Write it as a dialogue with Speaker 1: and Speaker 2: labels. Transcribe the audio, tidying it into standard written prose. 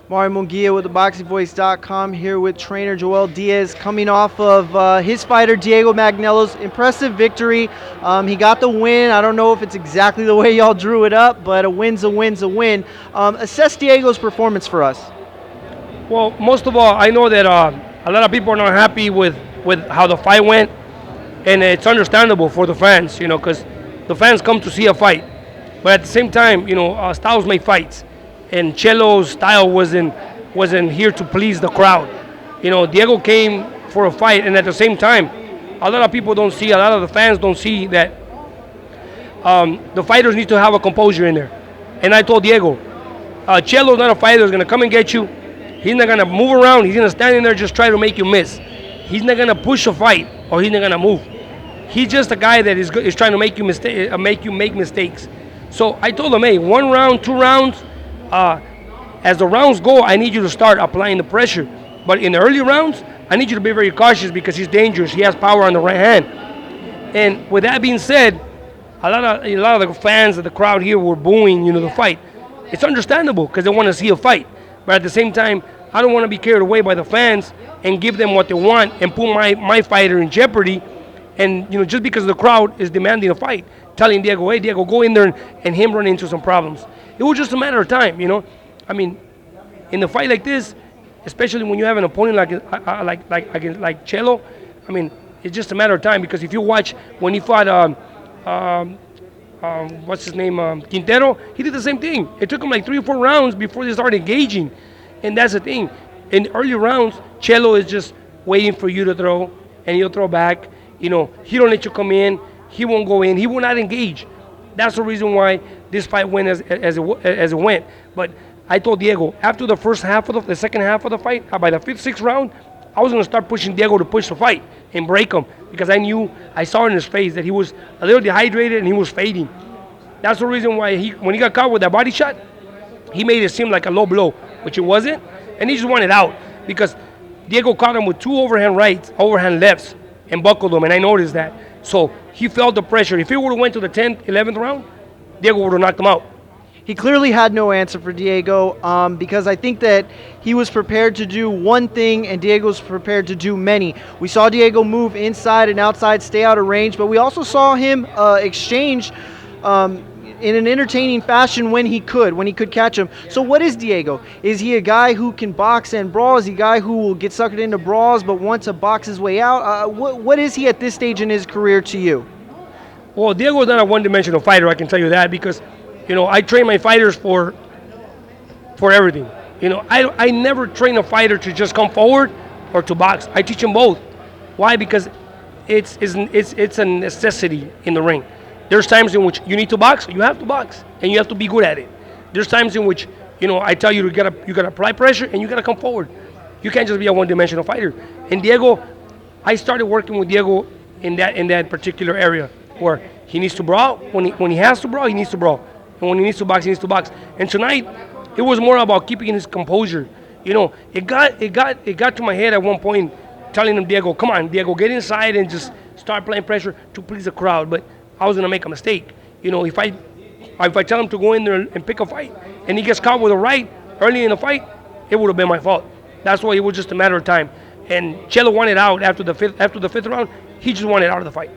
Speaker 1: Mario Munguia with ThaBoxingVoice.com here with trainer Joel Diaz, coming off of his fighter Diego Magdaleno's impressive victory. He got the win. I don't know if it's exactly the way y'all drew it up, but a win's a win's a win. Assess Diego's performance for us.
Speaker 2: Well, most of all, I know that a lot of people are not happy with how the fight went, and it's understandable for the fans, because the fans come to see a fight. But at the same time, styles make fights. And Chelo's style wasn't here to please the crowd. Diego came for a fight, and at the same time, a lot of people don't see, a lot of the fans don't see that the fighters need to have a composure in there. And I told Diego, Chelo's not a fighter who's going to come and get you. He's not going to move around. He's going to stand in there just try to make you miss. He's not going to push a fight, or he's not going to move. He's just a guy that is trying to make you make mistakes. So I told him, hey, 1 round, 2 rounds, as the rounds go, I need you to start applying the pressure. But in the early rounds, I need you to be very cautious because he's dangerous. He has power on the right hand. And with that being said, a lot of the fans of the crowd here were booing, the fight. It's understandable because they want to see a fight. But at the same time, I don't want to be carried away by the fans and give them what they want and put my fighter in jeopardy. And just because the crowd is demanding a fight, telling Diego, hey Diego, go in there, and him run into some problems. It was just a matter of time, I mean, in a fight like this, especially when you have an opponent like Chelo, I mean, it's just a matter of time. Because if you watch when he fought, what's his name, Quintero, he did the same thing. It took him like 3 or 4 rounds before they started engaging, and that's the thing. In the early rounds, Chelo is just waiting for you to throw, and he'll throw back. He don't let you come in. He won't go in. He will not engage. That's the reason why this fight went as it went. But I told Diego, after the second half of the fight, by the 5th, 6th round, I was going to start pushing Diego to push the fight and break him, because I saw in his face that he was a little dehydrated and he was fading. That's the reason why when he got caught with that body shot, he made it seem like a low blow, which it wasn't, and he just wanted out because Diego caught him with 2 overhand rights, overhand lefts, and buckled him, and I noticed that. So he felt the pressure. If he would have went to the 10th, 11th round, Diego would have knocked him out.
Speaker 1: He clearly had no answer for Diego because I think that he was prepared to do one thing and Diego's prepared to do many. We saw Diego move inside and outside, stay out of range, but we also saw him exchange in an entertaining fashion when he could catch him. So what is Diego? Is he a guy who can box and brawl? Is he a guy who will get suckered into brawls but wants to box his way out? What is he at this stage in his career to you?
Speaker 2: Well, Diego is not a one-dimensional fighter, I can tell you that, because I train my fighters for everything. I never train a fighter to just come forward or to box. I teach them both. Why? Because it's a necessity in the ring. There's times in which you need to box, you have to box, and you have to be good at it. There's times in which, I tell you you gotta apply pressure and you gotta come forward. You can't just be a one-dimensional fighter. And Diego, I started working with Diego in that particular area where he needs to brawl. When he has to brawl, he needs to brawl. And when he needs to box, he needs to box. And tonight, it was more about keeping his composure. It got to my head at one point, telling him, Diego, come on, Diego, get inside and just start playing pressure to please the crowd. But I was gonna make a mistake. If I tell him to go in there and pick a fight, and he gets caught with a right early in the fight, it would have been my fault. That's why it was just a matter of time. And Chelo wanted out after the fifth round. He just wanted out of the fight.